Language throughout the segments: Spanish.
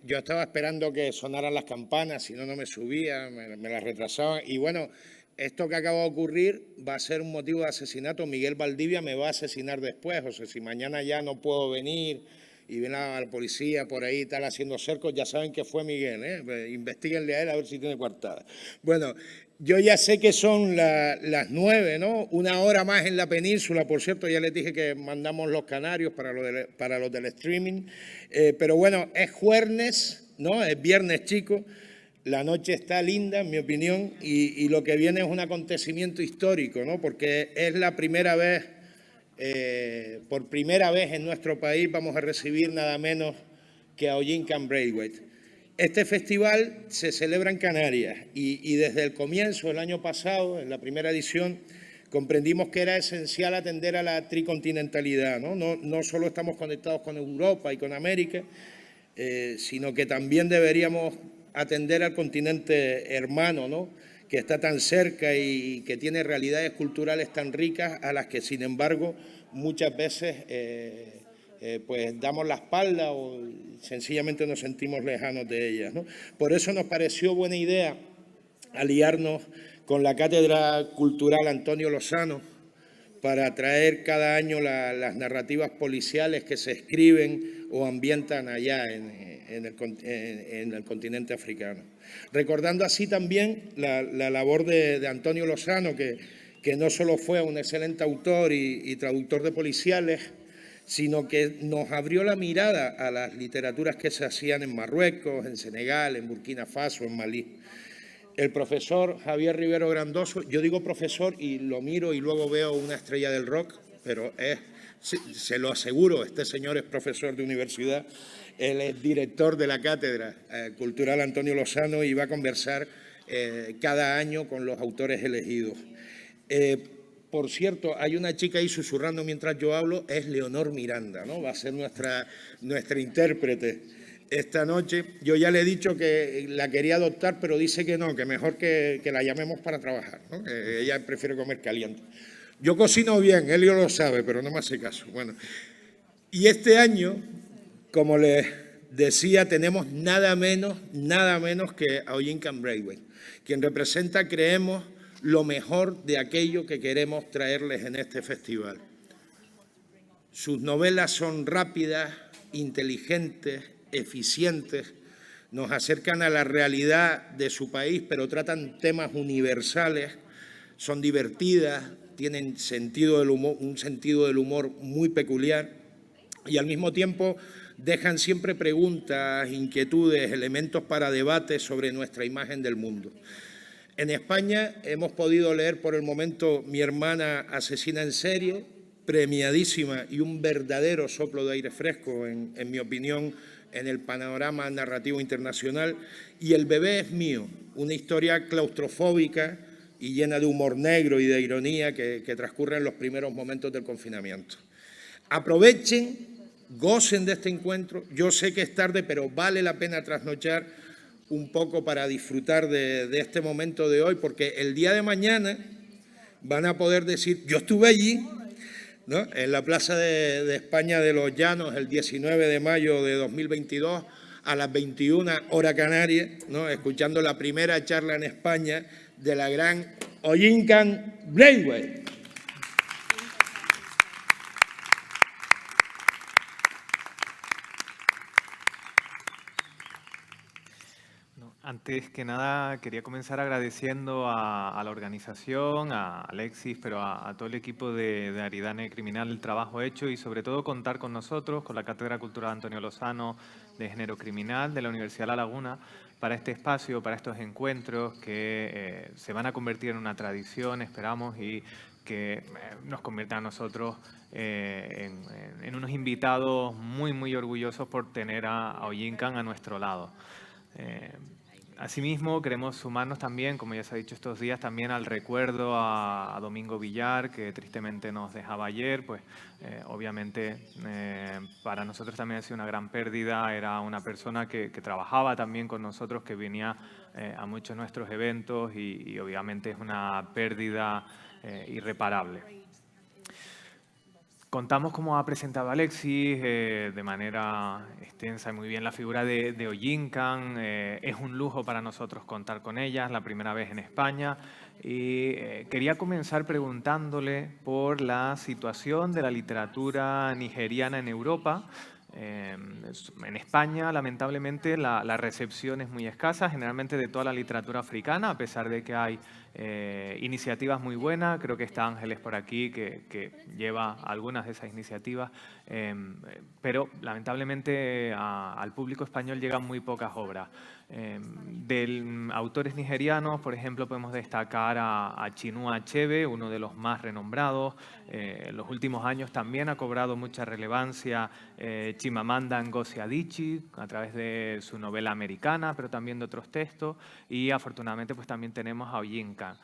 yo estaba esperando que sonaran las campanas, si no, no me subía, me las retrasaban. Y bueno, esto que acaba de ocurrir va a ser un motivo de asesinato. Miguel Valdivia me va a asesinar después. O sea, si mañana ya no puedo venir y viene la policía por ahí y tal haciendo cercos, ya saben que fue Miguel, ¿eh? Investíguenle a él a ver si tiene coartada. Bueno, yo ya sé que son las 9, ¿no? Una hora más en la península, por cierto, ya les dije que mandamos los canarios para los del streaming. Pero bueno, es jueves, ¿no? Es viernes, chicos. La noche está linda, en mi opinión, y lo que viene es un acontecimiento histórico, ¿no? Porque es la primera vez, por primera vez en nuestro país vamos a recibir nada menos que a Ollin Braithwaite. Este festival se celebra en Canarias y desde el comienzo, el año pasado, en la primera edición, comprendimos que era esencial atender a la tricontinentalidad, ¿no? No solo estamos conectados con Europa y con América, sino que también deberíamos atender al continente hermano, ¿no? Que está tan cerca y que tiene realidades culturales tan ricas a las que, sin embargo, muchas veces pues damos la espalda o sencillamente nos sentimos lejanos de ellas, ¿no? Por eso nos pareció buena idea aliarnos con la Cátedra Cultural Antonio Lozano para traer cada año las narrativas policiales que se escriben o ambientan allá en el continente africano. Recordando así también la labor de Antonio Lozano, que no solo fue un excelente autor y traductor de policiales, sino que nos abrió la mirada a las literaturas que se hacían en Marruecos, en Senegal, en Burkina Faso, en Malí. El profesor Javier Rivero Grandoso, yo digo profesor y lo miro y luego veo una estrella del rock, pero se lo aseguro, este señor es profesor de universidad, él es director de la Cátedra Cultural Antonio Lozano y va a conversar cada año con los autores elegidos. Por cierto, hay una chica ahí susurrando mientras yo hablo, es Leonor Miranda, ¿no? Va a ser nuestra intérprete esta noche. Yo ya le he dicho que la quería adoptar, pero dice que no, que mejor que la llamemos para trabajar, ¿no? Ella prefiere comer caliente. Yo cocino bien, Elio lo sabe, pero no me hace caso. Bueno, y este año, como les decía, tenemos nada menos que a Ollin Braithwaite, quien representa, creemos, lo mejor de aquello que queremos traerles en este festival. Sus novelas son rápidas, inteligentes, eficientes, nos acercan a la realidad de su país, pero tratan temas universales, son divertidas, tienen un sentido del humor muy peculiar y al mismo tiempo dejan siempre preguntas, inquietudes, elementos para debate sobre nuestra imagen del mundo. En España hemos podido leer por el momento Mi hermana asesina en serie, premiadísima y un verdadero soplo de aire fresco, en mi opinión, en el panorama narrativo internacional, y El bebé es mío, una historia claustrofóbica y llena de humor negro y de ironía que transcurre en los primeros momentos del confinamiento. Aprovechen, gocen de este encuentro. Yo sé que es tarde, pero vale la pena trasnochar un poco para disfrutar de este momento de hoy, porque el día de mañana van a poder decir, yo estuve allí, ¿no? En la Plaza de España de los Llanos el 19 de mayo de 2022 a las 21 hora canaria, ¿no? Escuchando la primera charla en España de la gran Ollin Braithwaite. Antes que nada, quería comenzar agradeciendo a la organización, a Alexis, pero a todo el equipo de Aridane Criminal el trabajo hecho y sobre todo contar con nosotros, con la Cátedra Cultural Antonio Lozano de Género Criminal de la Universidad de La Laguna, para este espacio, para estos encuentros que se van a convertir en una tradición, esperamos, y que nos convierta a nosotros en unos invitados muy, muy orgullosos por tener a Ollin a nuestro lado. Asimismo, queremos sumarnos también, como ya se ha dicho estos días, también al recuerdo a Domingo Villar, que tristemente nos dejaba ayer. Pues obviamente para nosotros también ha sido una gran pérdida. Era una persona que trabajaba también con nosotros, que venía a muchos de nuestros eventos y obviamente es una pérdida irreparable. Contamos, como ha presentado Alexis, de manera extensa y muy bien la figura de Oyinkan. Es un lujo para nosotros contar con ella, es la primera vez en España. Y quería comenzar preguntándole por la situación de la literatura nigeriana en Europa. En España, lamentablemente, la recepción es muy escasa, generalmente de toda la literatura africana, a pesar de que hay iniciativas muy buenas. Creo que está Ángeles por aquí, que lleva algunas de esas iniciativas, pero lamentablemente al público español llegan muy pocas obras. De autores nigerianos, por ejemplo, podemos destacar a Chinua Achebe, uno de los más renombrados. En los últimos años también ha cobrado mucha relevancia Chimamanda Ngozi Adichie a través de su novela americana, pero también de otros textos. Y afortunadamente pues también tenemos a Oyinkan.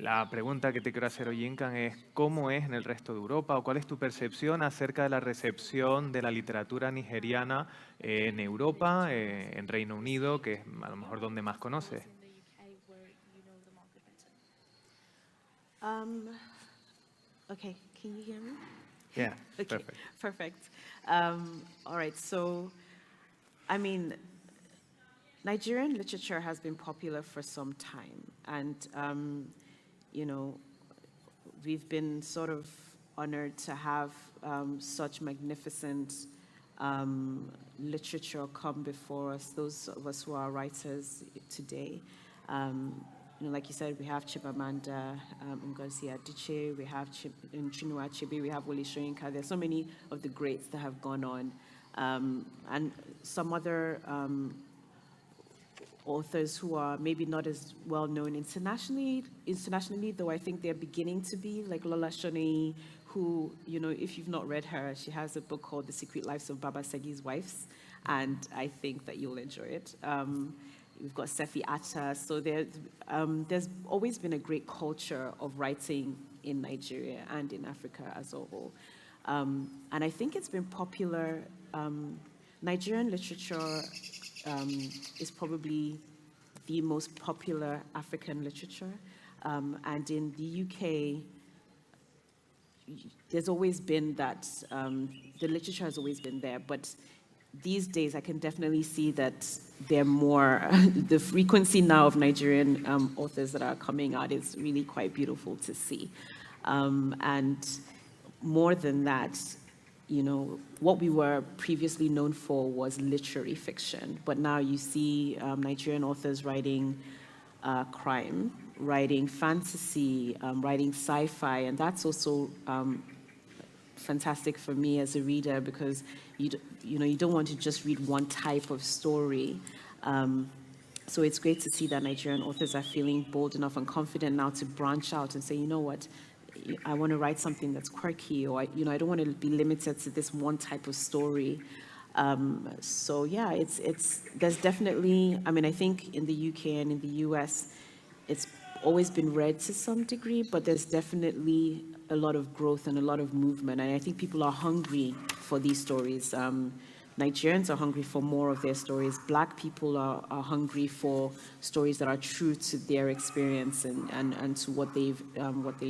La pregunta que te quiero hacer, Oyinkan, es ¿cómo es en el resto de Europa o cuál es tu percepción acerca de la recepción de la literatura nigeriana en Europa, en Reino Unido, que es a lo mejor donde más conoces? Okay, can you hear me? Yeah, Okay, perfect. perfect. All right, so, I mean, Nigerian literature has been popular for some time, and, you know, we've been sort of honored to have such magnificent literature come before us, those of us who are writers today. You know, like you said, we have Chimamanda Ngozi Adichie, we have Chinua Achebe, we have Wole Soyinka. There's so many of the greats that have gone on, and some other authors who are maybe not as well known internationally, though I think they're beginning to be, like Lola Shoneyi, who, you know, if you've not read her, she has a book called The Secret Lives of Baba Segi's Wives, and I think that you'll enjoy it. We've got Sefi Atta, so there's always been a great culture of writing in Nigeria and in Africa as a whole. And I think it's been popular. Nigerian literature is probably the most popular African literature. And in the UK, there's always been that, the literature has always been there, but these days I can definitely see that they're more, the frequency now of Nigerian authors that are coming out is really quite beautiful to see. And more than that, you know, what we were previously known for was literary fiction, but now you see Nigerian authors writing crime, writing fantasy, writing sci-fi, and that's also fantastic for me as a reader, because you don't want to just read one type of story. So it's great to see that Nigerian authors are feeling bold enough and confident now to branch out and say, you know what, I want to write something that's quirky, or I don't want to be limited to this one type of story. So yeah, there's definitely, I mean, I think in the UK and in the US, it's always been read to some degree, but there's definitely a lot of growth and a lot of movement, and I think people are hungry for these stories. Nigerians are hungry for more of their stories. Black people are hungry for stories that are true to their experience and to what they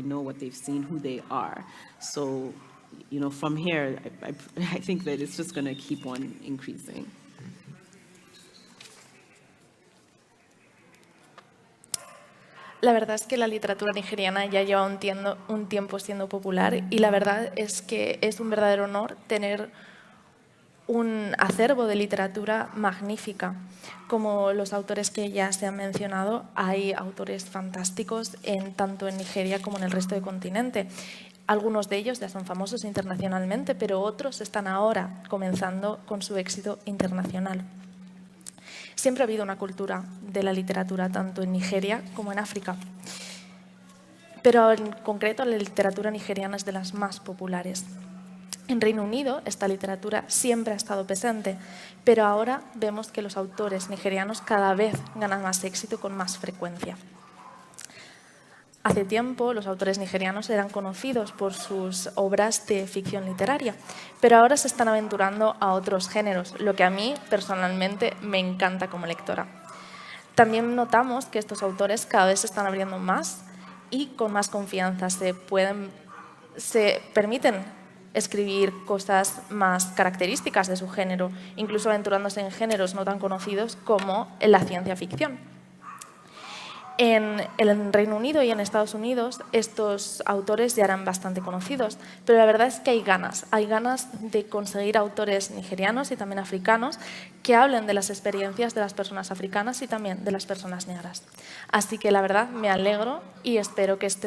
know, what they've seen, who they are. So, you know, from here, I think that it's just going to keep on increasing. La verdad es que la literatura nigeriana ya lleva un tiempo siendo popular, y la verdad es que es un verdadero honor tener un acervo de literatura magnífica. Como los autores que ya se han mencionado, hay autores fantásticos tanto en Nigeria como en el resto del continente. Algunos de ellos ya son famosos internacionalmente, pero otros están ahora comenzando con su éxito internacional. Siempre ha habido una cultura de la literatura tanto en Nigeria como en África, pero en concreto la literatura nigeriana es de las más populares. En Reino Unido esta literatura siempre ha estado presente, pero ahora vemos que los autores nigerianos cada vez ganan más éxito con más frecuencia. Hace tiempo los autores nigerianos eran conocidos por sus obras de ficción literaria, pero ahora se están aventurando a otros géneros, lo que a mí personalmente me encanta como lectora. También notamos que estos autores cada vez se están abriendo más y con más confianza se permiten escribir cosas más características de su género, incluso aventurándose en géneros no tan conocidos como en la ciencia ficción. En el Reino Unido y en Estados Unidos estos autores ya eran bastante conocidos, pero la verdad es que hay ganas de conseguir autores nigerianos y también africanos que hablen de las experiencias de las personas africanas y también de las personas negras. Así que la verdad me alegro y espero que sé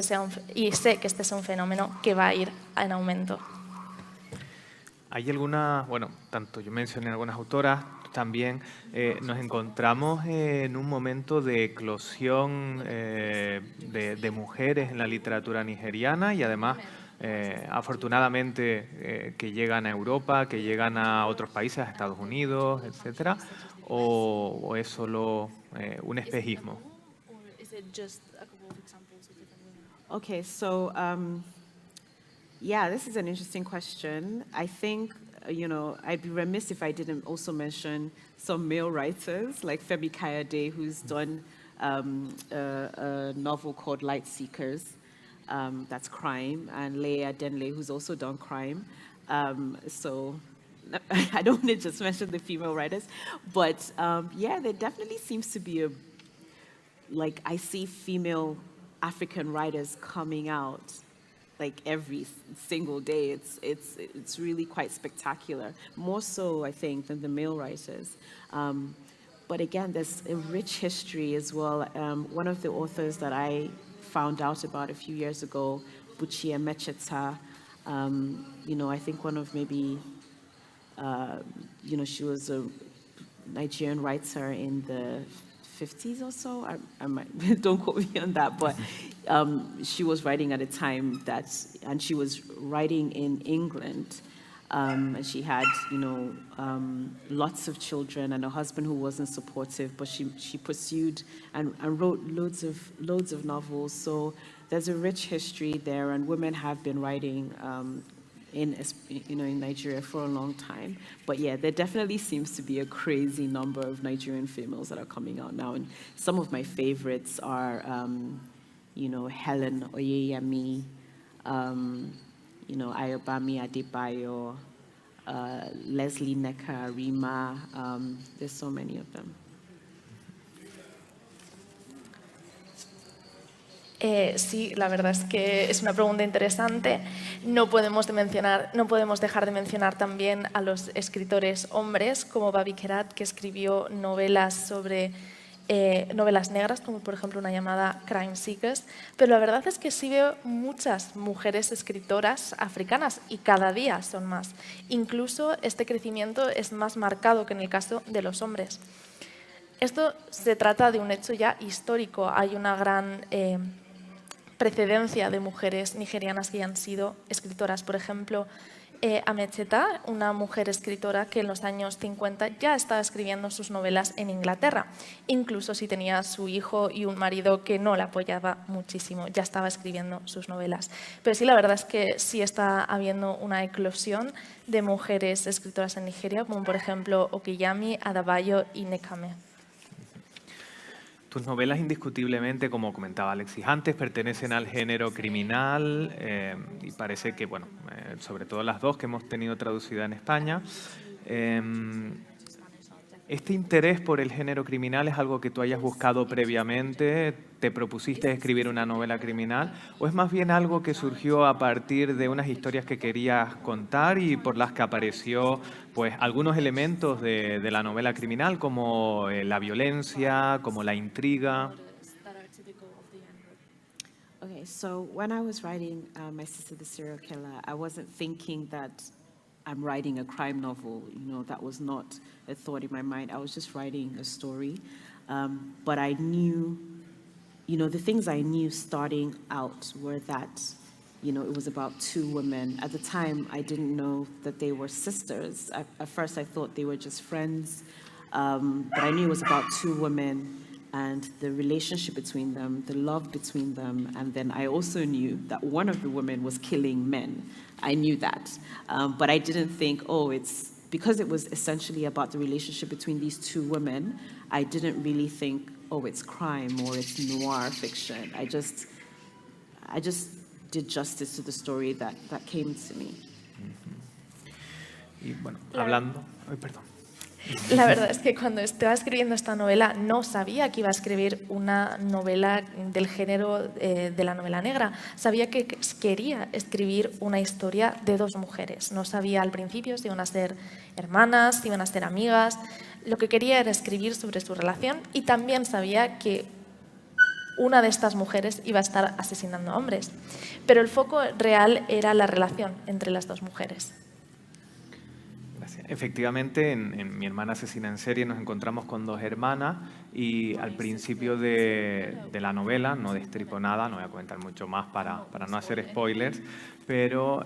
que este sea un fenómeno que va a ir en aumento. Hay algunas, bueno, tanto yo mencioné algunas autoras, también nos encontramos en un momento de eclosión de mujeres en la literatura nigeriana y además, afortunadamente, que llegan a Europa, que llegan a otros países, a Estados Unidos, etcétera, o es solo un espejismo. Okay, so yeah, this is an interesting question. I think, I'd be remiss if I didn't also mention some male writers like Femi Kayode, who's done a novel called Light Seekers, that's crime, and Leah Denley, who's also done crime. So I don't want to just mention the female writers, but yeah, there definitely seems to be I see female African writers coming out like every single day. It's really quite spectacular, more so I think than the male writers. But again, there's a rich history as well. One of the authors that I found out about a few years ago, Buchi Emecheta, I think one of maybe, she was a Nigerian writer in the 50s or so. I might, don't quote me on that, but she was writing at a time and she was writing in England. And she had, lots of children and a husband who wasn't supportive, but she pursued and wrote loads of novels. So there's a rich history there, and women have been writing in Nigeria for a long time. But yeah, there definitely seems to be a crazy number of Nigerian females that are coming out now. And some of my favorites are, Helen Oyeyemi, Ayobami Adebayo, Leslie Neka Rima. There's so many of them. Sí, la verdad es que es una pregunta interesante. No podemos dejar de mencionar también a los escritores hombres como Babi Kerat, que escribió novelas sobre novelas negras, como por ejemplo una llamada Crime Seekers. Pero la verdad es que sí veo muchas mujeres escritoras africanas y cada día son más. Incluso este crecimiento es más marcado que en el caso de los hombres. Esto se trata de un hecho ya histórico. Hay una gran precedencia de mujeres nigerianas que ya han sido escritoras. Por ejemplo, Amecheta, una mujer escritora que en los años 50 ya estaba escribiendo sus novelas en Inglaterra. Incluso si tenía su hijo y un marido que no la apoyaba muchísimo, ya estaba escribiendo sus novelas. Pero sí, la verdad es que sí está habiendo una eclosión de mujeres escritoras en Nigeria, como por ejemplo Okeyami, Adebayo y Nekame. Tus novelas, indiscutiblemente, como comentaba Alexis antes, pertenecen al género criminal y parece que, bueno, sobre todo las dos que hemos tenido traducida en España. ¿Este interés por el género criminal es algo que tú hayas buscado previamente? ¿Te propusiste escribir una novela criminal? ¿O es más bien algo que surgió a partir de unas historias que querías contar y por las que apareció pues, algunos elementos de la novela criminal, como la violencia, como la intriga? Okay, so when I was writing My Sister the Serial Killer, I wasn't thinking that I'm writing a crime novel. That was not a thought in my mind. I was just writing a story. But I knew, the things I knew starting out were that, it was about two women. At the time, I didn't know that they were sisters. At first, I thought they were just friends. But I knew it was about two women and the relationship between them, the love between them. And then I also knew that one of the women was killing men. I knew that. But I didn't think, it's because it was essentially about the relationship between these two women, I didn't really think, it's crime or it's noir fiction. I just did justice to the story that came to me. Y bueno, hablando... Ay, perdón. La verdad es que cuando estaba escribiendo esta novela no sabía que iba a escribir una novela del género de la novela negra. Sabía que quería escribir una historia de dos mujeres. No sabía al principio si iban a ser hermanas, si iban a ser amigas. Lo que quería era escribir sobre su relación y también sabía que una de estas mujeres iba a estar asesinando a hombres. Pero el foco real era la relación entre las dos mujeres. Efectivamente, en Mi hermana asesina en serie nos encontramos con dos hermanas y al principio de la novela, no destripo nada, no voy a comentar mucho más para no hacer spoilers, pero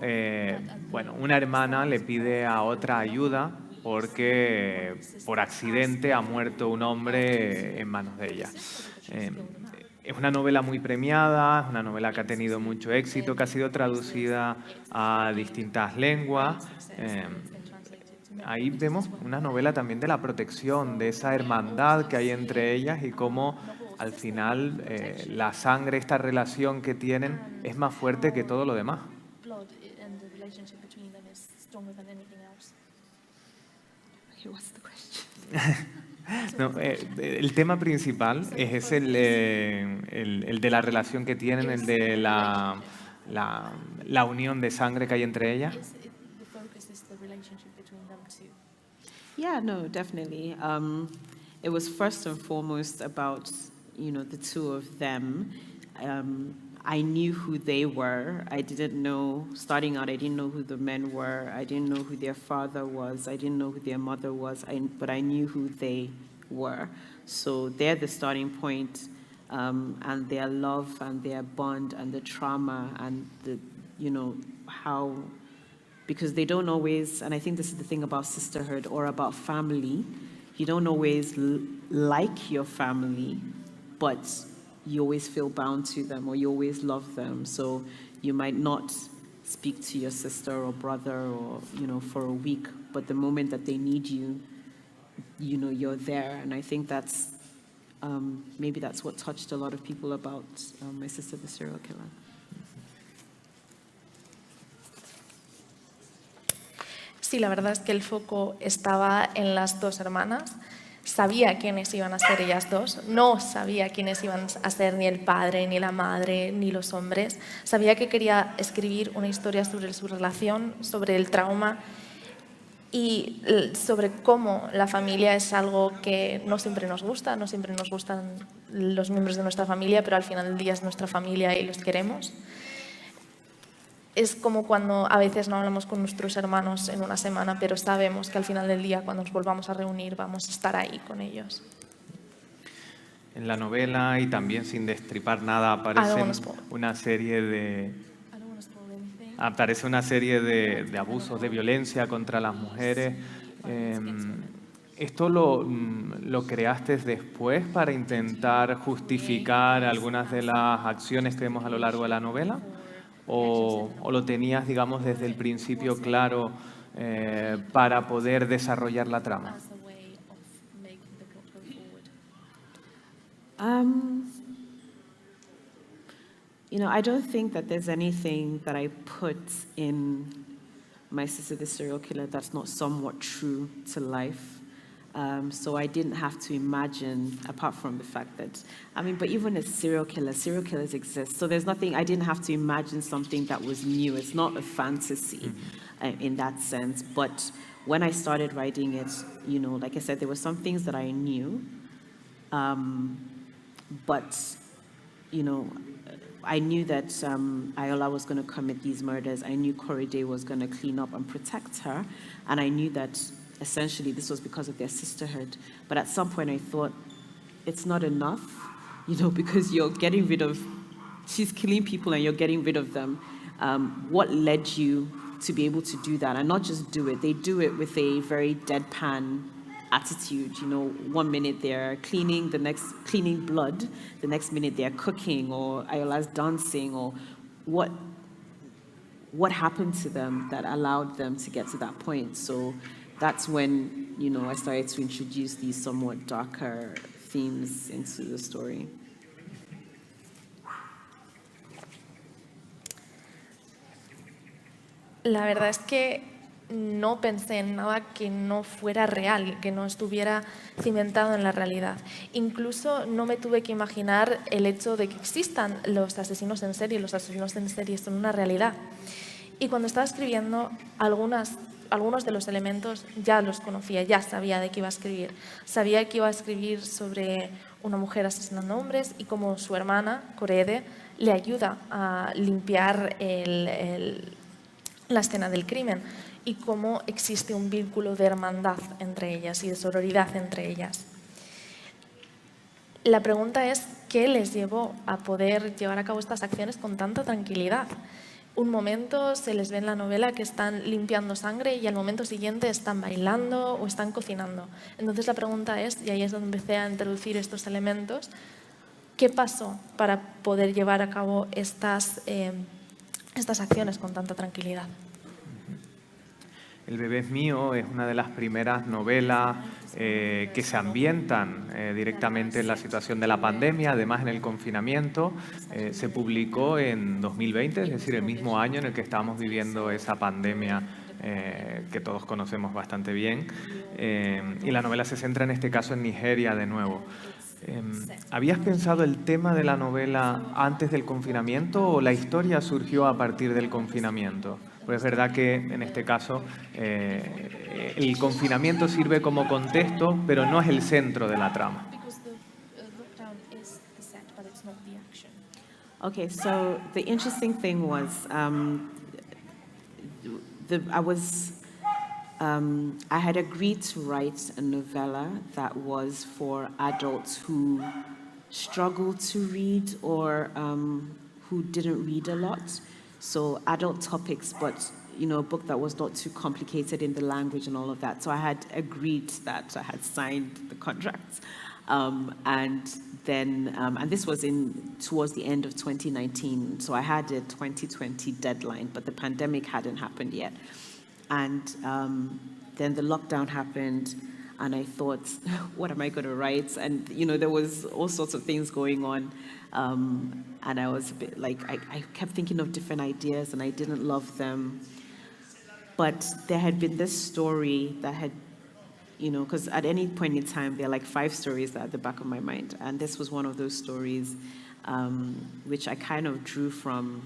bueno, una hermana le pide a otra ayuda porque por accidente ha muerto un hombre en manos de ella. Es una novela muy premiada, es una novela que ha tenido mucho éxito, que ha sido traducida a distintas lenguas. Ahí vemos una novela también de la protección, de esa hermandad que hay entre ellas y cómo al final la sangre, esta relación que tienen, es más fuerte que todo lo demás. No, el tema principal es el de la relación que tienen, el de la unión de sangre que hay entre ellas. Yeah, no, definitely. It was first and foremost about, the two of them. I knew who they were. I didn't know, starting out, I didn't know who the men were. I didn't know who their father was. I didn't know who their mother was, but I knew who they were. So they're the starting point, and their love and their bond and the trauma and how, because they don't always, and I think this is the thing about sisterhood or about family, you don't always like your family, but you always feel bound to them or you always love them. So you might not speak to your sister or brother or, for a week, but the moment that they need you, you're there. And I think that's, maybe that's what touched a lot of people about My Sister the Serial Killer. Sí, la verdad es que el foco estaba en las dos hermanas. Sabía quiénes iban a ser ellas dos, no sabía quiénes iban a ser ni el padre, ni la madre, ni los hombres. Sabía que quería escribir una historia sobre su relación, sobre el trauma y sobre cómo la familia es algo que no siempre nos gusta, no siempre nos gustan los miembros de nuestra familia, pero al final del día es nuestra familia y los queremos. Es como cuando a veces no hablamos con nuestros hermanos en una semana, pero sabemos que al final del día, cuando nos volvamos a reunir, vamos a estar ahí con ellos. En la novela, y también sin destripar nada, aparece una serie de abusos, de violencia contra las mujeres. ¿Esto lo creaste después para intentar justificar algunas de las acciones que vemos a lo largo de la novela? ¿O lo tenías, digamos, desde el principio claro para poder desarrollar la trama? I don't think that there's anything that I put in My Sister the Serial Killer that's not somewhat true to life. So I didn't have to imagine, apart from the fact that, but even a serial killers exist. So there's nothing, I didn't have to imagine something that was new. It's not a fantasy in that sense. But when I started writing it, like I said, there were some things that I knew. But, I knew that Ayola was going to commit these murders. I knew Korede was going to clean up and protect her. And I knew that essentially this was because of their sisterhood. But at some point I thought, it's not enough, because you're getting rid of, she's killing people and you're getting rid of them. What led you to be able to do that? And not just do it, they do it with a very deadpan attitude. 1 minute they're cleaning, cleaning blood, the next minute they're cooking, or Ayola's dancing, or what happened to them that allowed them to get to that point. So that's when, I started to introduce these somewhat darker themes into the story. La verdad es que no pensé en nada que no fuera real, que no estuviera cimentado en la realidad. Incluso no me tuve que imaginar el hecho de que existan los asesinos en serie. Los asesinos en serie son una realidad. Y cuando estaba escribiendo, algunos de los elementos ya los conocía, ya sabía de qué iba a escribir. Sabía que iba a escribir sobre una mujer asesinando hombres y cómo su hermana, Korede, le ayuda a limpiar la escena del crimen y cómo existe un vínculo de hermandad entre ellas y de sororidad entre ellas. La pregunta es, ¿qué les llevó a poder llevar a cabo estas acciones con tanta tranquilidad? Un momento se les ve en la novela que están limpiando sangre y al momento siguiente están bailando o están cocinando. Entonces la pregunta es, y ahí es donde empecé a introducir estos elementos, ¿qué pasó para poder llevar a cabo estas acciones con tanta tranquilidad? El bebé es mío es una de las primeras novelas que se ambientan directamente en la situación de la pandemia, además en el confinamiento. Se publicó en 2020, es decir, el mismo año en el que estábamos viviendo esa pandemia que todos conocemos bastante bien. Y la novela se centra en este caso en Nigeria de nuevo. ¿Habías pensado el tema de la novela antes del confinamiento o la historia surgió a partir del confinamiento? Pues es verdad que en este caso el confinamiento sirve como contexto, pero no es el centro de la trama. Okay, so the interesting thing was I had agreed to write a novella that was for adults who struggled to read or who didn't read a lot. So adult topics, but a book that was not too complicated in the language and all of that. So I had agreed that I had signed the contract, and this was towards the end of 2019. So I had a 2020 deadline, but the pandemic hadn't happened yet. And then the lockdown happened, and I thought, what am I going to write? And, there was all sorts of things going on. And I was a bit like, I kept thinking of different ideas, and I didn't love them. But there had been this story that had, because at any point in time, there are like 5 stories that are at the back of my mind. And this was one of those stories, which I kind of drew from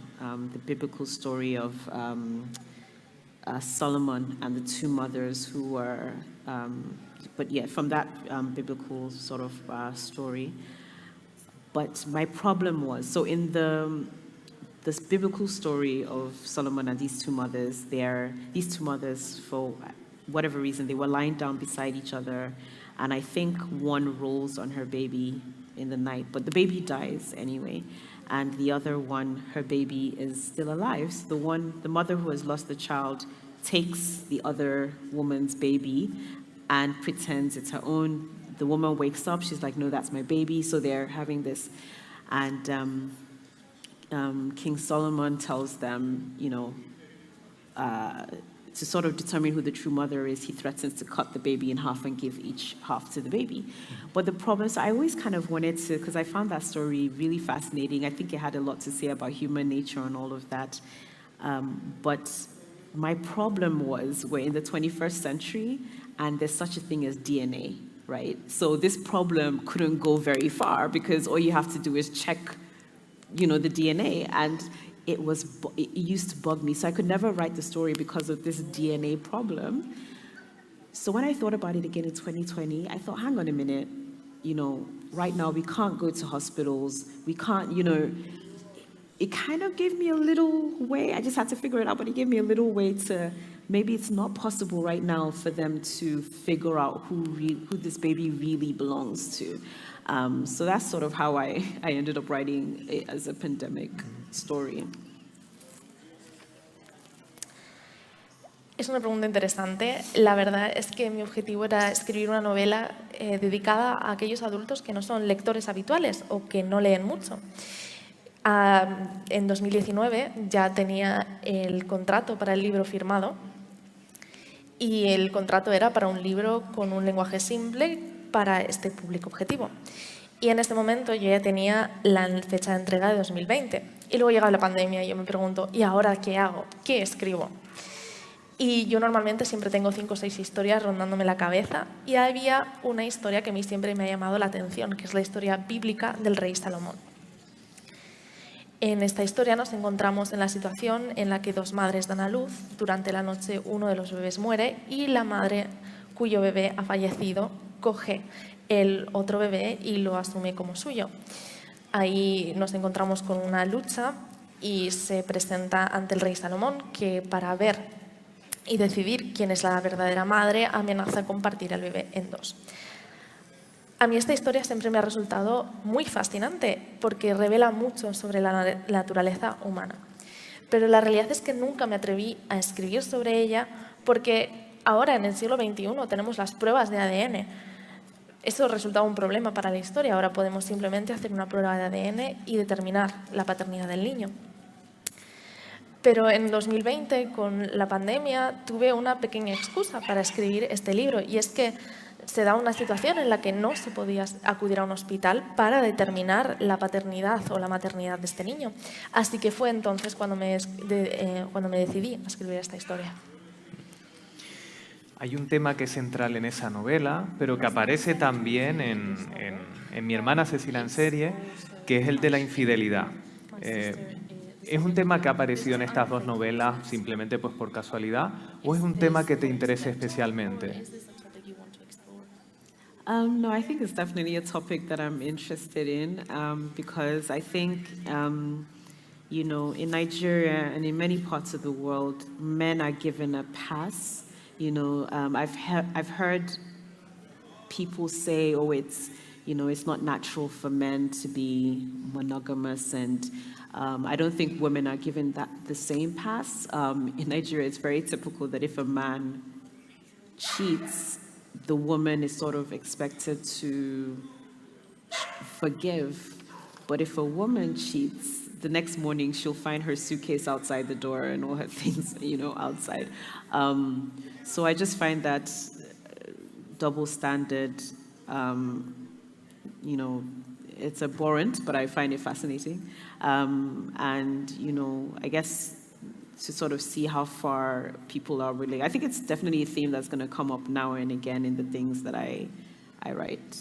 the biblical story of Solomon and the 2 mothers who were, from that biblical sort of story. But my problem was, so in this biblical story of Solomon and these 2 mothers, these 2 mothers, for whatever reason, they were lying down beside each other, and I think one rolls on her baby in the night, but the baby dies anyway, and the other one, her baby is still alive. So the mother who has lost the child takes the other woman's baby and pretends it's her own. The woman wakes up, she's like, no, that's my baby. So they're having this. And King Solomon tells them, to sort of determine who the true mother is, he threatens to cut the baby in half and give each half to the baby. But the problem, so I always kind of wanted to, because I found that story really fascinating. I think it had a lot to say about human nature and all of that. But my problem was we're in the 21st century, and there's such a thing as DNA. Right? So this problem couldn't go very far because all you have to do is check, the DNA. And it used to bug me. So I could never write the story because of this DNA problem. So when I thought about it again in 2020, I thought, hang on a minute, right now we can't go to hospitals. We can't, it kind of gave me a little way. I just had to figure it out, but it gave me a little way to, maybe it's not possible right now for them to figure out who this baby really belongs to. So that's sort of how I ended up writing it as a pandemic story. Es una pregunta interesante. La verdad es que mi objetivo era escribir una novela dedicada a aquellos adultos que no son lectores habituales o que no leen mucho. En 2019 ya tenía el contrato para el libro firmado y el contrato era para un libro con un lenguaje simple para este público objetivo. Y en este momento yo ya tenía la fecha de entrega de 2020 y luego llega la pandemia y yo me pregunto, ¿y ahora qué hago? ¿Qué escribo? Y yo normalmente siempre tengo 5 o 6 historias rondándome la cabeza, y había una historia que a mí siempre me ha llamado la atención, que es la historia bíblica del rey Salomón. En esta historia nos encontramos en la situación en la que 2 madres dan a luz. Durante la noche uno de los bebés muere y la madre cuyo bebé ha fallecido coge el otro bebé y lo asume como suyo. Ahí nos encontramos con una lucha y se presenta ante el rey Salomón, que para ver y decidir quién es la verdadera madre amenaza con partir al bebé en 2. A mí esta historia siempre me ha resultado muy fascinante porque revela mucho sobre la naturaleza humana. Pero la realidad es que nunca me atreví a escribir sobre ella porque ahora, en el siglo XXI, tenemos las pruebas de ADN. Eso resultaba un problema para la historia. Ahora podemos simplemente hacer una prueba de ADN y determinar la paternidad del niño. Pero en 2020, con la pandemia, tuve una pequeña excusa para escribir este libro, y es que se da una situación en la que no se podía acudir a un hospital para determinar la paternidad o la maternidad de este niño. Así que fue entonces cuando me decidí a escribir esta historia. Hay un tema que es central en esa novela, pero que aparece también en Mi hermana asesina en serie, que es el de la infidelidad. ¿Es un tema que ha aparecido en estas 2 novelas simplemente pues por casualidad o es un tema que te interese especialmente? No, I think it's definitely a topic that I'm interested in because I think, you know, in Nigeria and in many parts of the world, men are given a pass. You know, I've heard people say, oh, it's not natural for men to be monogamous, and I don't think women are given the same pass. In Nigeria, it's very typical that if a man cheats, the woman is sort of expected to forgive. But if a woman cheats, the next morning she'll find her suitcase outside the door and all her things, outside. So I just find that double standard, it's abhorrent, but I find it fascinating. And, I guess to sort of see how far people are really, I think it's definitely a theme that's going to come up now and again in the things that I write.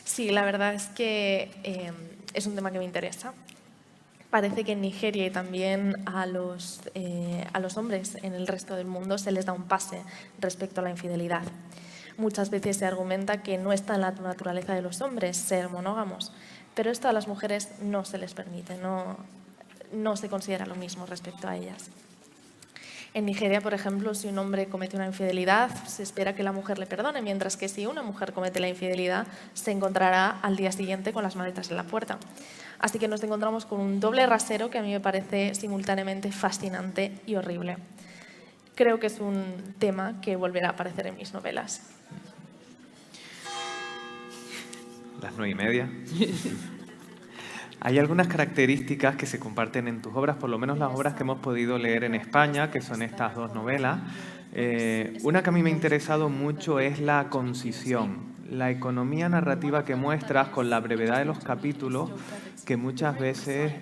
Sí, la verdad es que es un tema que me interesa. Parece que en Nigeria y también a los hombres en el resto del mundo se les da un pase respecto a la infidelidad. Muchas veces se argumenta que no está en la naturaleza de los hombres ser monógamos, pero esto a las mujeres no se les permite, no se considera lo mismo respecto a ellas. En Nigeria, por ejemplo, si un hombre comete una infidelidad, se espera que la mujer le perdone, mientras que si una mujer comete la infidelidad, se encontrará al día siguiente con las maletas en la puerta. Así que nos encontramos con un doble rasero que a mí me parece simultáneamente fascinante y horrible. Creo que es un tema que volverá a aparecer en mis novelas. Las 9:30. Hay algunas características que se comparten en tus obras, por lo menos las obras que hemos podido leer en España, que son estas 2 novelas. Una que a mí me ha interesado mucho es la concisión, la economía narrativa que muestras con la brevedad de los capítulos, que muchas veces,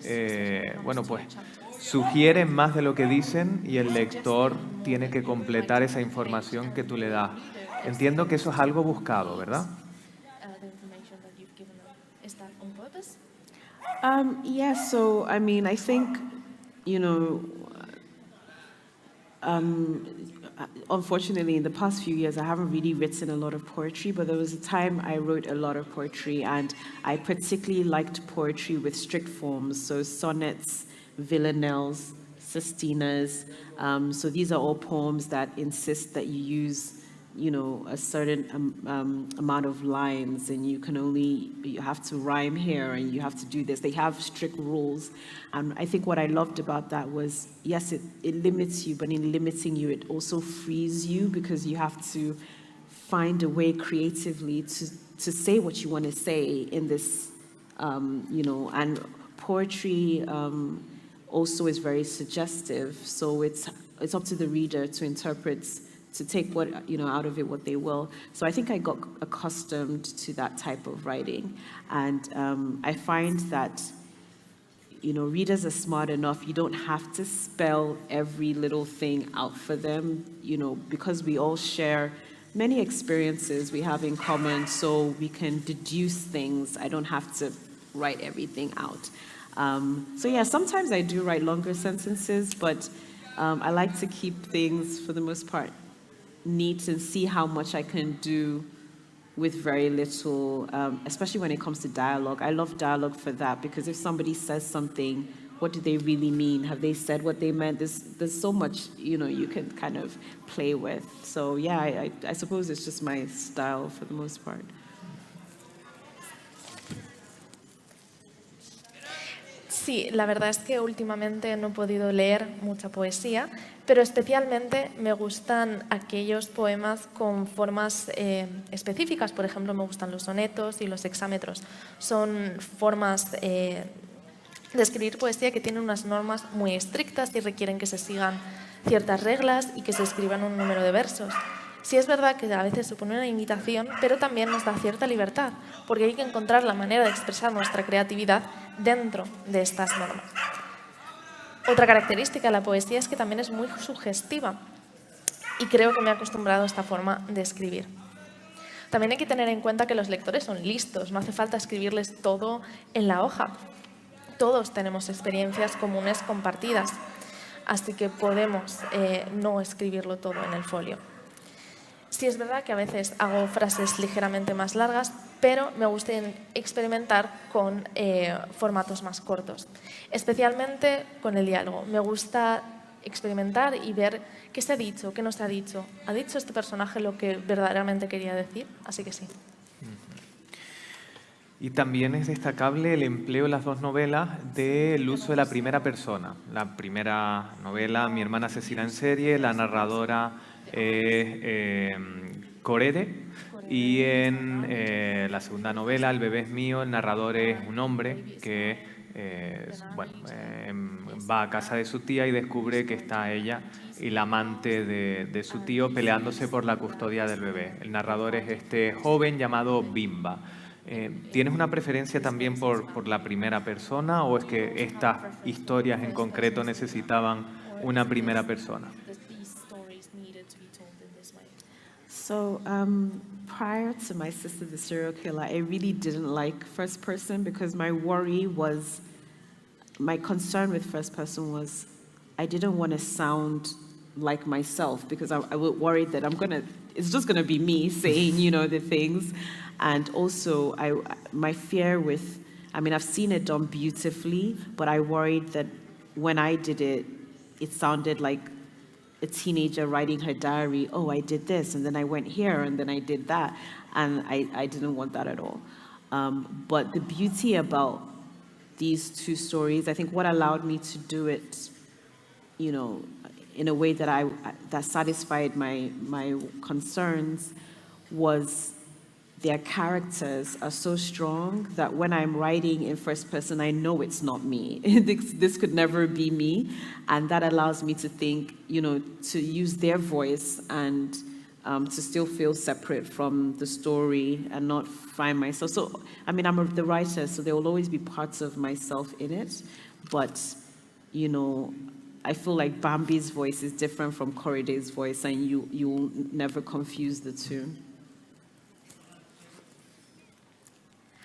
sugieren más de lo que dicen y el lector tiene que completar esa información que tú le das. Entiendo que eso es algo buscado, ¿verdad? Yeah, so, I mean, I think, unfortunately, in the past few years, I haven't really written a lot of poetry, but there was a time I wrote a lot of poetry, and I particularly liked poetry with strict forms, so sonnets, villanelles, sestinas. So these are all poems that insist that you use a certain amount of lines, and you have to rhyme here, and you have to do this. They have strict rules. And I think what I loved about that was, yes, it limits you, but in limiting you, it also frees you, because you have to find a way creatively to say what you want to say in this, and poetry also is very suggestive. So it's up to the reader to interpret, to take what out of it what they will. So I think I got accustomed to that type of writing, and I find that you know, readers are smart enough. You don't have to spell every little thing out for them, you know, because we all share many experiences we have in common, so we can deduce things. I don't have to write everything out. So yeah, sometimes I do write longer sentences, but I like to keep things, for the most part, neat and see how much I can do with very little, especially when it comes to dialogue. I love dialogue for that, because if somebody says something, what do they really mean? Have they said what they meant? There's so much, you know, you can kind of play with. So yeah, I suppose it's just my style for the most part. Sí, la verdad es que últimamente no he podido leer mucha poesía, pero especialmente me gustan aquellos poemas con formas específicas. Por ejemplo, me gustan los sonetos y los hexámetros. Son formas de escribir poesía que tienen unas normas muy estrictas y requieren que se sigan ciertas reglas y que se escriban un número de versos. Sí es verdad que a veces supone una imitación, pero también nos da cierta libertad, porque hay que encontrar la manera de expresar nuestra creatividad dentro de estas normas. Otra característica de la poesía es que también es muy sugestiva, y creo que me he acostumbrado a esta forma de escribir. También hay que tener en cuenta que los lectores son listos, no hace falta escribirles todo en la hoja. Todos tenemos experiencias comunes compartidas, así que podemos no escribirlo todo en el folio. Sí es verdad que a veces hago frases ligeramente más largas, pero me gusta experimentar con formatos más cortos, especialmente con el diálogo. Me gusta experimentar y ver qué se ha dicho, qué no se ha dicho. ¿Ha dicho este personaje lo que verdaderamente quería decir? Así que sí. Y también es destacable el empleo en las dos novelas del uso de la primera persona. La primera novela, Mi hermana asesina en serie, la narradora es Korede, y en la segunda novela, El bebé es mío, el narrador es un hombre que va a casa de su tía y descubre que está ella y la amante de su tío peleándose por la custodia del bebé. El narrador es este joven llamado Bimba. ¿Tienes una preferencia también por la primera persona, o es que estas historias en concreto necesitaban una primera persona? So prior to My Sister the Serial Killer, I really didn't like first person, because my concern with first person was I didn't want to sound like myself, because I was worried that it's just going to be me saying, you know, the things. And also my fear with, I mean, I've seen it done beautifully, but I worried that when I did it, it sounded like a teenager writing her diary. Oh, I did this, and then I went here, and then I did that. And I didn't want that at all. But the beauty about these two stories, I think what allowed me to do it, you know, in a way that satisfied my concerns, was their characters are so strong that when I'm writing in first person, I know it's not me. This could never be me. And that allows me to think, you know, to use their voice and to still feel separate from the story and not find myself. So, I mean, I'm the writer, so there will always be parts of myself in it. But, you know, I feel like Bambi's voice is different from Korede's voice, and you'll never confuse the two.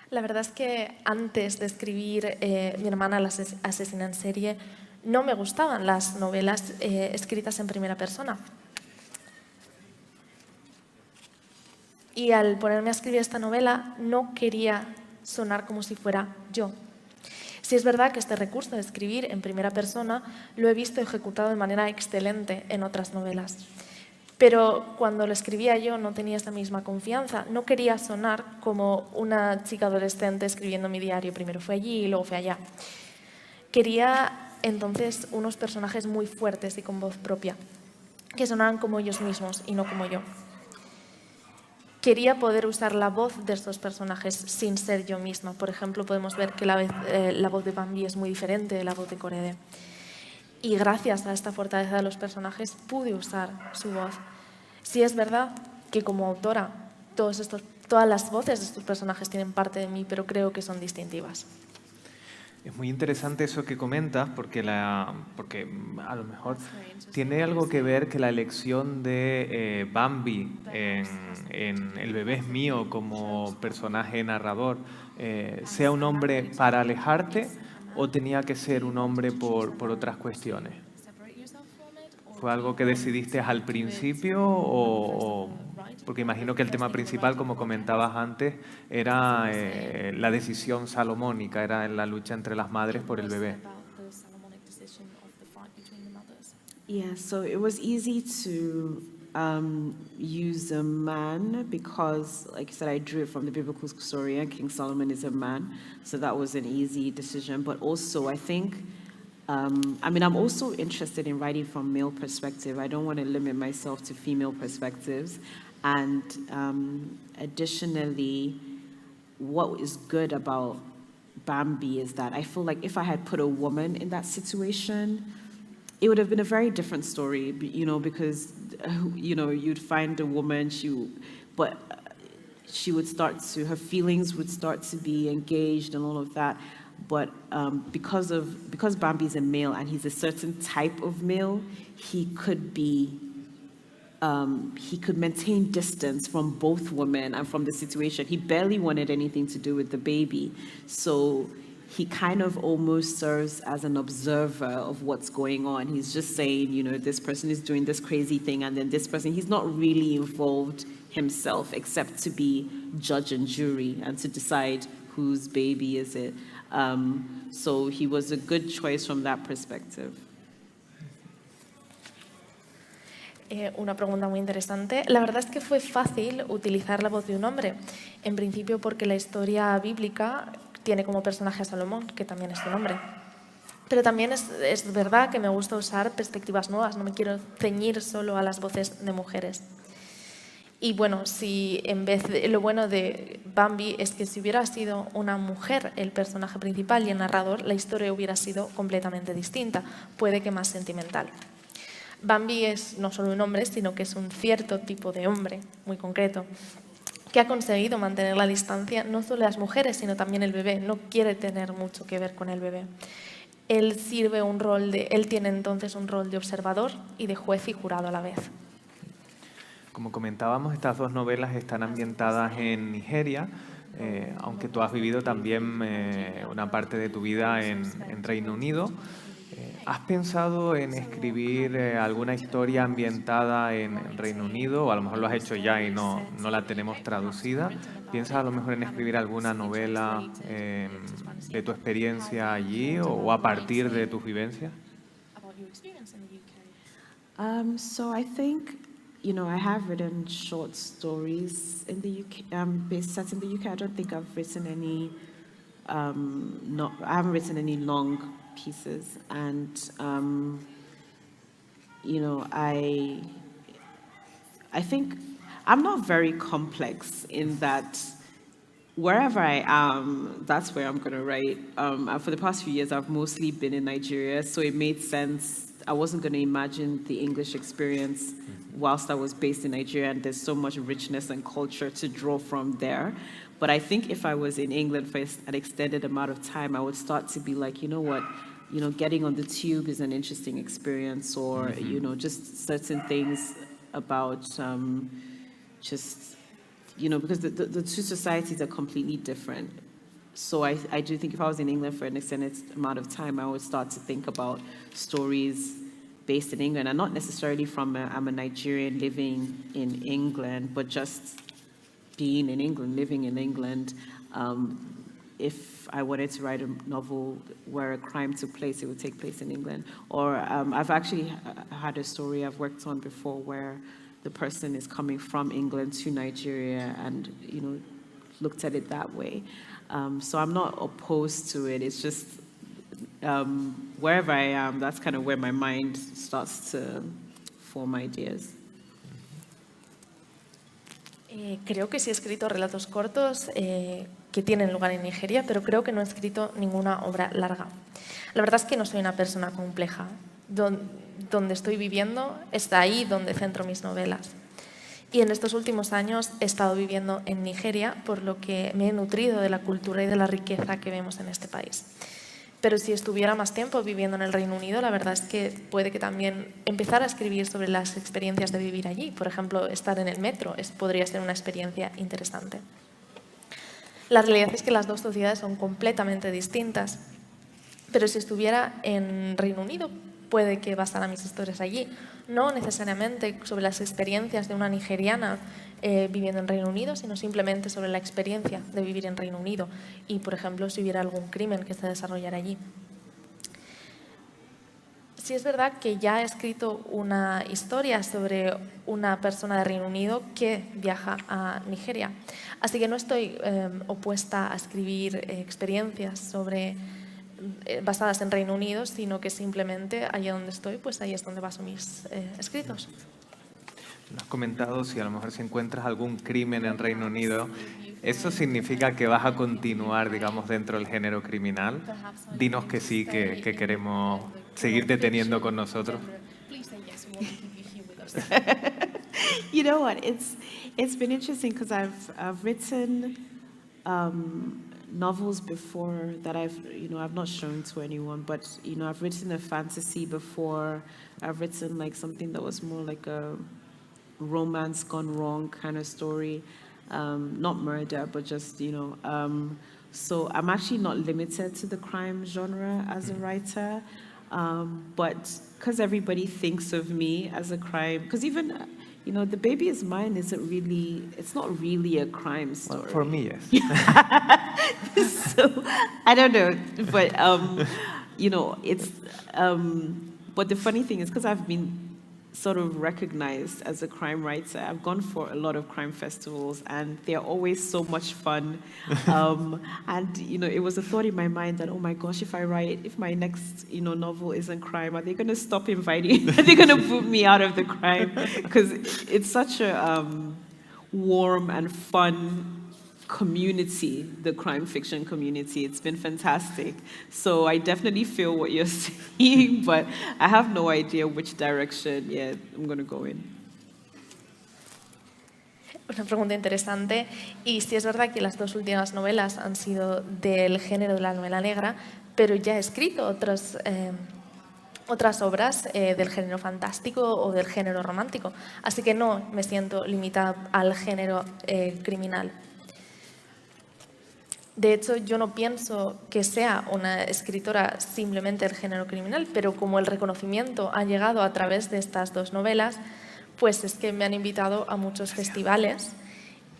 La verdad es que antes de escribir Mi hermana la asesina en serie, no me gustaban las novelas escritas en primera persona. Y al ponerme a escribir esta novela, no quería sonar como si fuera yo. Sí es verdad que este recurso de escribir en primera persona lo he visto ejecutado de manera excelente en otras novelas. Pero cuando lo escribía yo no tenía esa misma confianza. No quería sonar como una chica adolescente escribiendo mi diario. Primero fue allí y luego fue allá. Quería entonces unos personajes muy fuertes y con voz propia, que sonaran como ellos mismos y no como yo. Quería poder usar la voz de estos personajes sin ser yo misma. Por ejemplo, podemos ver que la voz de Bambi es muy diferente de la voz de Korede. Y gracias a esta fortaleza de los personajes pude usar su voz. Sí es verdad que como autora todas las voces de estos personajes tienen parte de mí, pero creo que son distintivas. Es muy interesante eso que comentas porque a lo mejor tiene algo que ver que la elección de Bambi en El bebé es mío como personaje narrador sea un hombre para alejarte o tenía que ser un hombre por otras cuestiones. ¿Fue algo que decidiste al principio porque imagino que el tema principal, como comentabas antes, era la decisión salomónica, era la lucha entre las madres por el bebé? Yeah, so it was easy to use a man because, like you said, I drew it from the biblical story, and King Solomon is a man, so that was an easy decision. But also, I think, I mean, I'm also interested in writing from male perspective. I don't want to limit myself to female perspectives. And additionally, what is good about Bambi is that I feel like if I had put a woman in that situation, it would have been a very different story, you know, because, you know, you'd find a woman, but she would her feelings would start to be engaged and all of that. But because Bambi's a male and he's a certain type of male, he could maintain distance from both women and from the situation. He barely wanted anything to do with the baby. So he kind of almost serves as an observer of what's going on. He's just saying, you know, this person is doing this crazy thing, and then this person, he's not really involved himself except to be judge and jury and to decide whose baby is it. So he was a good choice from that perspective. Una pregunta muy interesante. La verdad es que fue fácil utilizar la voz de un hombre, en principio porque la historia bíblica tiene como personaje a Salomón, que también es un hombre. Pero también es verdad que me gusta usar perspectivas nuevas, no me quiero ceñir solo a las voces de mujeres. Y bueno, lo bueno de Bambi es que si hubiera sido una mujer el personaje principal y el narrador, la historia hubiera sido completamente distinta, puede que más sentimental. Bambi es no solo un hombre, sino que es un cierto tipo de hombre, muy concreto, que ha conseguido mantener la distancia no solo a las mujeres, sino también el bebé. No quiere tener mucho que ver con el bebé. Él tiene entonces un rol de observador y de juez y jurado a la vez. Como comentábamos, estas dos novelas están ambientadas en Nigeria, aunque tú has vivido también una parte de tu vida en Reino Unido. ¿Has pensado en escribir alguna historia ambientada en Reino Unido? O a lo mejor lo has hecho ya y no la tenemos traducida. ¿Piensas a lo mejor en escribir alguna novela de tu experiencia allí o a partir de tus vivencias? So I think, you know, I have written short stories in the UK, set in the UK. I don't think I've written any, I haven't written any long pieces, and you know, I think I'm not very complex in that wherever I am, that's where I'm going to write. And for the past few years, I've mostly been in Nigeria, so it made sense. I wasn't going to imagine the English experience whilst I was based in Nigeria, and there's so much richness and culture to draw from there. But I think if I was in England for an extended amount of time, I would start to be like, you know what, you know, getting on the tube is an interesting experience, or, you know, just certain things about just, you know, because the two societies are completely different. So I do think if I was in England for an extended amount of time, I would start to think about stories based in England, and not necessarily I'm a Nigerian living in England, but just being in England, living in England. If I wanted to write a novel where a crime took place, it would take place in England. Or I've actually had a story I've worked on before where the person is coming from England to Nigeria and, you know, looked at it that way. So I'm not opposed to it. It's just wherever I am, that's kind of where my mind starts to form ideas. Creo que sí he escrito relatos cortos que tienen lugar en Nigeria, pero creo que no he escrito ninguna obra larga. La verdad es que no soy una persona compleja. Donde estoy viviendo está ahí donde centro mis novelas. Y en estos últimos años he estado viviendo en Nigeria, por lo que me he nutrido de la cultura y de la riqueza que vemos en este país. Pero si estuviera más tiempo viviendo en el Reino Unido, la verdad es que puede que también empezar a escribir sobre las experiencias de vivir allí. Por ejemplo, estar en el metro podría ser una experiencia interesante. La realidad es que las dos sociedades son completamente distintas, pero si estuviera en Reino Unido, puede que basara mis historias allí. No necesariamente sobre las experiencias de una nigeriana viviendo en Reino Unido, sino simplemente sobre la experiencia de vivir en Reino Unido y, por ejemplo, si hubiera algún crimen que se desarrollara allí. Sí es verdad que ya he escrito una historia sobre una persona de Reino Unido que viaja a Nigeria, así que no estoy opuesta a escribir experiencias basadas en Reino Unido, sino que simplemente allá donde estoy, pues ahí es donde baso mis escritos. Has comentado si a lo mejor si encuentras algún crimen en Reino Unido, ¿eso significa que vas a continuar, digamos, dentro del género criminal? Dinos que sí, que queremos seguirte teniendo con nosotros. You know what? It's been interesting because I've written novels before that I've not shown to anyone, but I've written a fantasy before. I've written like something that was more like a romance gone wrong kind of story, not murder, but just so I'm actually not limited to the crime genre as a writer, but because everybody thinks of me as a crime, because even The Baby Is Mine it's not really a crime story. Well, for me, yes. So I don't know, but it's but the funny thing is, because I've been sort of recognized as a crime writer, I've gone for a lot of crime festivals, and they're always so much fun. And it was a thought in my mind that, oh my gosh, if my next novel isn't crime, are they going to stop inviting? Are they going to put me out of the crime? Because it's such a warm and fun community, the crime fiction community. It's been fantastic. So I definitely feel what you're saying, but I have no idea which direction I'm going to go in. Una pregunta interesante. Y sí es verdad que las dos últimas novelas han sido del género de la novela negra, pero ya he escrito otras obras del género fantástico o del género romántico. Así que no me siento limitada al género criminal. De hecho, yo no pienso que sea una escritora simplemente del género criminal, pero como el reconocimiento ha llegado a través de estas dos novelas, pues es que me han invitado a muchos festivales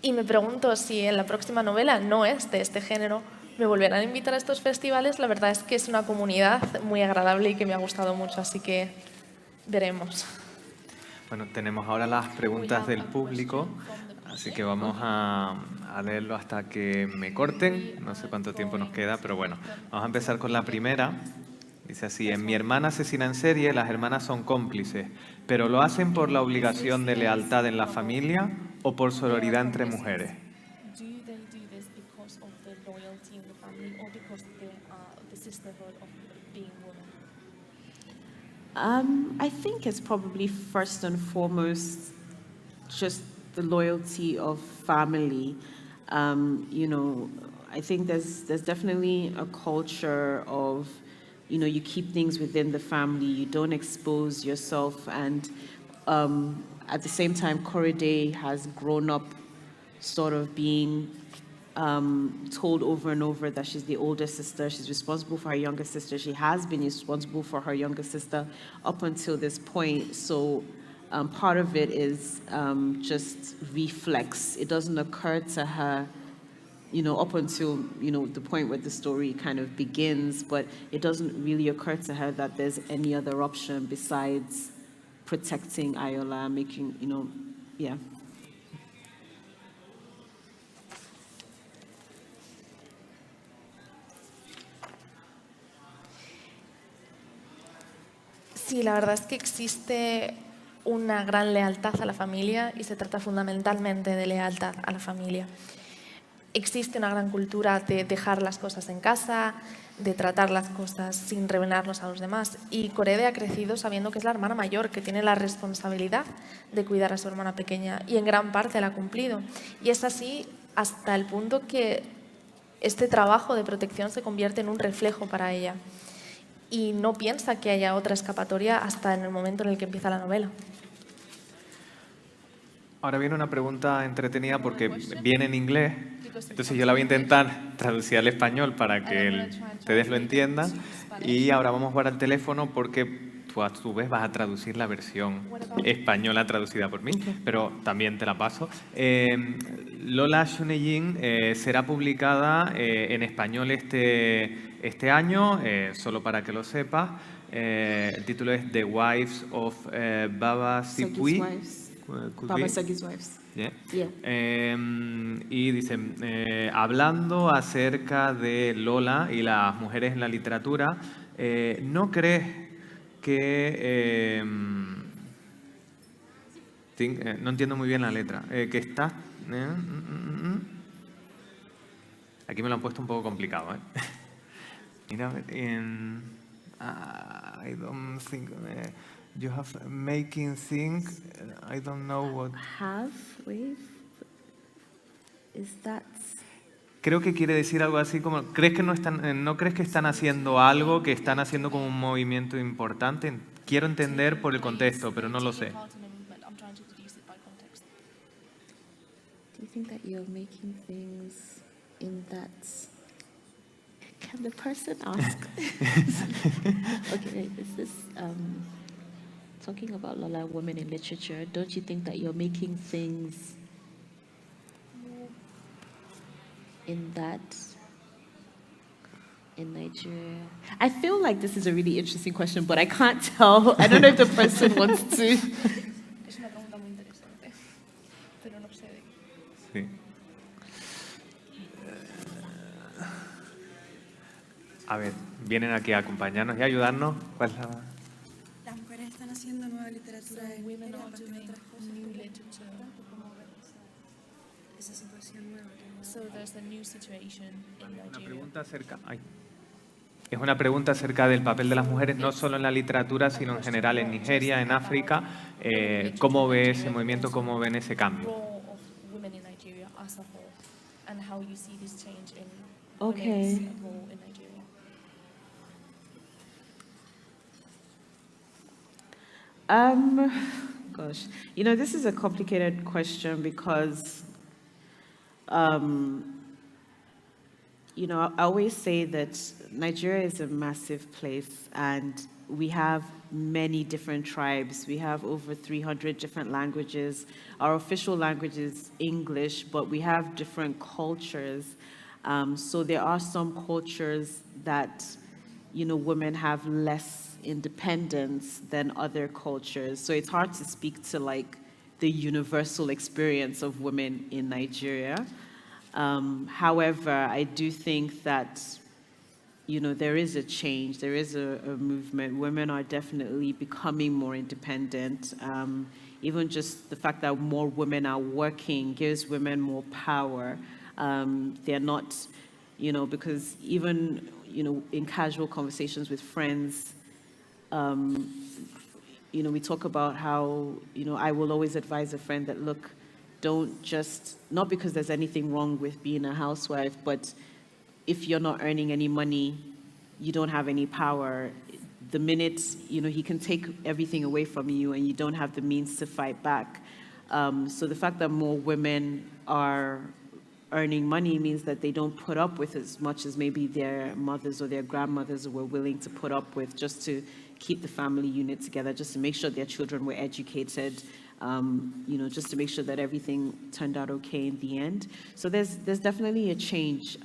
y me pregunto si en la próxima novela no es de este género, me volverán a invitar a estos festivales. La verdad es que es una comunidad muy agradable y que me ha gustado mucho, así que veremos. Bueno, tenemos ahora las preguntas del público, así que vamos a leerlo hasta que me corten. No sé cuánto tiempo nos queda, pero bueno, vamos a empezar con la primera. Dice así: en Mi hermana asesina en serie, las hermanas son cómplices, pero ¿lo hacen por la obligación de lealtad en la familia o por sororidad entre mujeres? I think it's probably first and foremost just the loyalty of family. I think there's definitely a culture of, you keep things within the family, you don't expose yourself, and at the same time, Korede has grown up sort of being told over and over that she's the older sister, she's responsible for her younger sister, she has been responsible for her younger sister up until this point. So part of it is just reflex. It doesn't occur to her, up until, the point where the story kind of begins, but it doesn't really occur to her that there's any other option besides protecting Ayola, making, yeah. Sí, la verdad es que existe una gran lealtad a la familia y se trata fundamentalmente de lealtad a la familia. Existe una gran cultura de dejar las cosas en casa, de tratar las cosas sin revelarnos a los demás. Y Korede ha crecido sabiendo que es la hermana mayor, que tiene la responsabilidad de cuidar a su hermana pequeña, y en gran parte la ha cumplido. Y es así hasta el punto que este trabajo de protección se convierte en un reflejo para ella. Y no piensa que haya otra escapatoria hasta en el momento en el que empieza la novela. Ahora viene una pregunta entretenida porque viene en inglés, entonces yo la voy a intentar traducir al español para que ustedes lo entiendan, y ahora vamos a jugar al teléfono porque tú a tu vez vas a traducir la versión española traducida por mí, pero también te la paso. Lola Shunejin será publicada en español este año, solo para que lo sepas. El título es The Wives of Baba Sipuy. Baba Sagi's wives. Yeah. Yeah. Y dice, hablando acerca de Lola y las mujeres en la literatura, ¿no crees que... no entiendo muy bien la letra. Que está... Aquí me lo han puesto un poco complicado, ¿eh? Mira, I don't think... you have making think, I don't know what... Wait. Is that... Creo que quiere decir algo así como, ¿crees que no crees que están haciendo algo, que están haciendo como un movimiento importante? Quiero entender por el contexto, pero no lo sé. Do you think that you're making things in that... Can the person ask? Okay, is this talking about Lola women in literature? Don't you think that you're making things in Nigeria? I feel like this is a really interesting question, but I can't tell. I don't know if the person wants to. Es una pregunta muy interesante, pero no sé. Sí. A ver, vienen aquí a acompañarnos y a ayudarnos. ¿Cuál es la...? Las mujeres están haciendo nueva literatura en Nigeria, aparte de otras cosas. Esa situación nueva. Una pregunta acerca... Es una pregunta acerca del papel de las mujeres, no solo en la literatura, sino en general en Nigeria, en África. ¿Cómo ve ese movimiento, cómo ven ese cambio? Okay. Gosh, you know, this is a complicated question because, you know, I always say that Nigeria is a massive place and we have many different tribes. We have over 300 different languages. Our official language is English, but we have different cultures. So there are some cultures that, you know, women have less independence than other cultures. So it's hard to speak to like the universal experience of women in Nigeria. However, I do think that, you know, there is a change, there is a movement. Women are definitely becoming more independent. Even just the fact that more women are working gives women more power. They're not, you know, because even, you know, in casual conversations with friends, you know, we talk about how, you know, I will always advise a friend that, look, don't just, not because there's anything wrong with being a housewife, but if you're not earning any money, you don't have any power. The minute, you know, he can take everything away from you and you don't have the means to fight back. So the fact that more women are earning money means that they don't put up with as much as maybe their mothers or their grandmothers were willing to put up with just to keep the family unit together, just to make sure their children were educated, you know, just to make sure that everything turned out okay in the end. So there's definitely a change.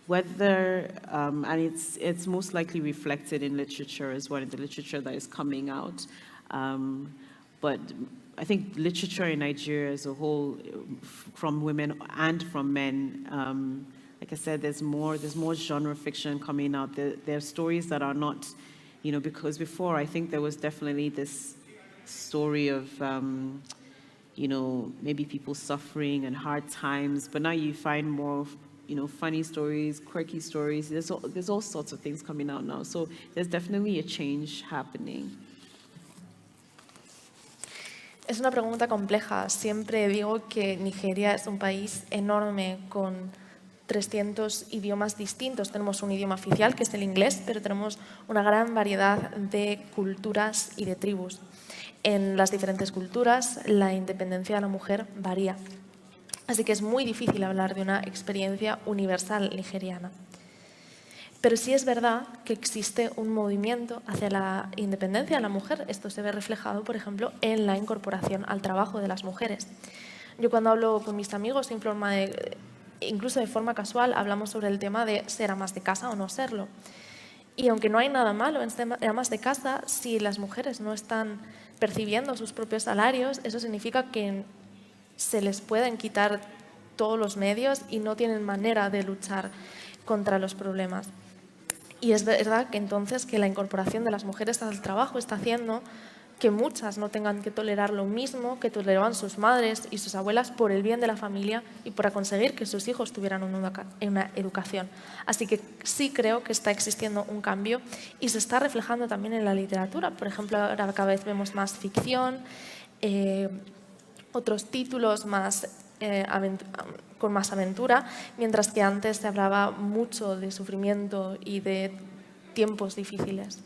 Whether, and it's most likely reflected in literature as well, in the literature that is coming out. But I think literature in Nigeria as a whole, from women and from men, like I said, there's more genre fiction coming out. There are stories that are not, you know, because before I think there was definitely this story of, you know, maybe people suffering and hard times, but now you find more, you know, funny stories, quirky stories. There's all sorts of things coming out now. So there's definitely a change happening. Es una pregunta compleja. Siempre digo que Nigeria es un país enorme con 300 idiomas distintos. Tenemos un idioma oficial, que es el inglés, pero tenemos una gran variedad de culturas y de tribus. En las diferentes culturas, la independencia de la mujer varía. Así que es muy difícil hablar de una experiencia universal nigeriana. Pero sí es verdad que existe un movimiento hacia la independencia de la mujer. Esto se ve reflejado, por ejemplo, en la incorporación al trabajo de las mujeres. Yo cuando hablo con mis amigos, incluso de forma casual, hablamos sobre el tema de ser amas de casa o no serlo. Y aunque no hay nada malo en ser amas de casa, si las mujeres no están percibiendo sus propios salarios, eso significa que se les pueden quitar todos los medios y no tienen manera de luchar contra los problemas. Y es verdad que entonces que la incorporación de las mujeres al trabajo está haciendo que muchas no tengan que tolerar lo mismo que toleraban sus madres y sus abuelas por el bien de la familia y para conseguir que sus hijos tuvieran una educación. Así que sí creo que está existiendo un cambio y se está reflejando también en la literatura. Por ejemplo, ahora cada vez vemos más ficción, otros títulos más con más aventura, mientras que antes se hablaba mucho de sufrimiento y de tiempos difíciles.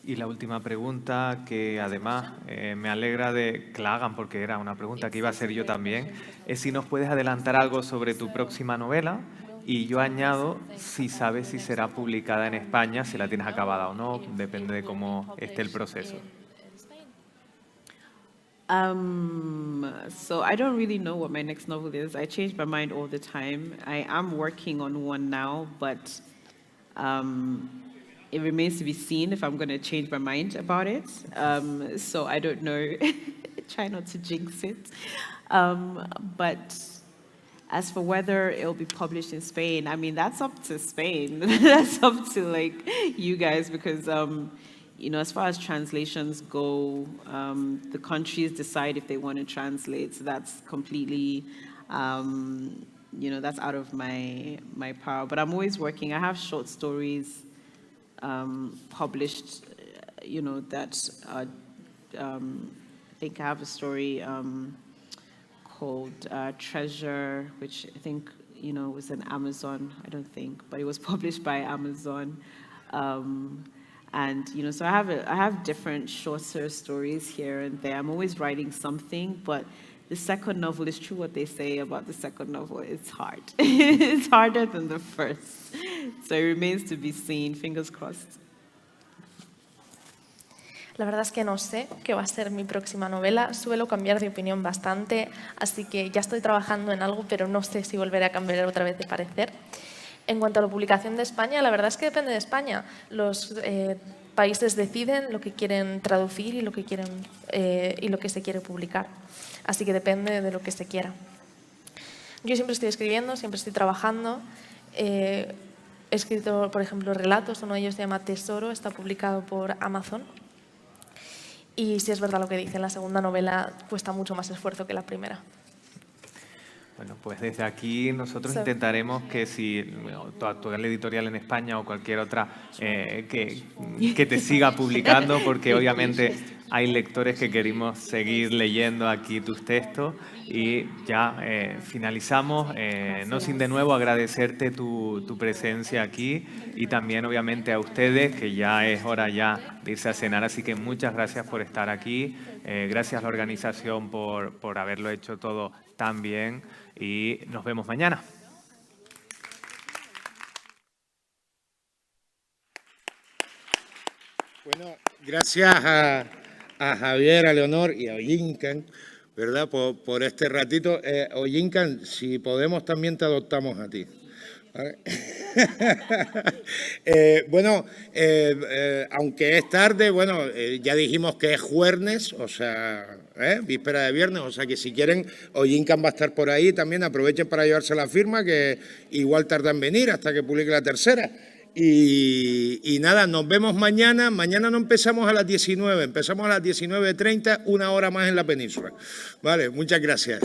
Y la última pregunta, que además me alegra de que la hagan porque era una pregunta que iba a hacer yo también, es si nos puedes adelantar algo sobre tu próxima novela y yo añado si sabes si será publicada en España, si la tienes acabada o no, depende de cómo esté el proceso. So I don't really know what my next novel is. I change my mind all the time. I am working on one now, but it remains to be seen if I'm going to change my mind about it. So I don't know. Try not to jinx it. But as for whether it'll be published in Spain, I mean, that's up to Spain. That's up to like you guys, because you know, as far as translations go, the countries decide if they want to translate. So that's completely, you know, that's out of my power. But I'm always working. I have short stories published, you know, that I think I have a story called Treasure, which I think, you know, was an Amazon, I don't think, but it was published by Amazon. And, you know, so I have different shorter stories here and there. I'm always writing something, but the second novel is true what they say about the second novel. It's hard. It's harder than the first. So it remains to be seen. Fingers crossed. La verdad es que no sé qué va a ser mi próxima novela. Suelo cambiar de opinión bastante, así que ya estoy trabajando en algo, pero no sé si volveré a cambiar otra vez de parecer. En cuanto a la publicación de España, la verdad es que depende de España. Los países deciden lo que quieren traducir y lo que se quiere publicar. Así que depende de lo que se quiera. Yo siempre estoy escribiendo, siempre estoy trabajando. He escrito, por ejemplo, relatos. Uno de ellos se llama Tesoro, está publicado por Amazon. Y si es verdad lo que dicen, la segunda novela cuesta mucho más esfuerzo que la primera. Bueno, pues desde aquí nosotros intentaremos que si tu actual editorial en España o cualquier otra que te siga publicando, porque obviamente hay lectores que queremos seguir leyendo aquí tus textos. Y ya finalizamos, no sin de nuevo agradecerte tu presencia aquí y también obviamente a ustedes, que ya es hora ya de irse a cenar, así que muchas gracias por estar aquí, gracias a la organización por haberlo hecho todo tan bien y nos vemos mañana. Bueno, gracias a Javier, a Leonor y a Oyinkan, ¿verdad? Por este ratito. Oyinkan, si podemos también te adoptamos a ti. ¿Vale? Bueno, aunque es tarde, bueno, ya dijimos que es jueves, o sea, víspera de viernes, o sea que si quieren, Oyinkan va a estar por ahí también, aprovechen para llevarse la firma, que igual tarda en venir hasta que publique la tercera. Y nada, nos vemos mañana. Mañana no empezamos a las 19, empezamos a las 19:30, una hora más en la península. Vale, muchas gracias.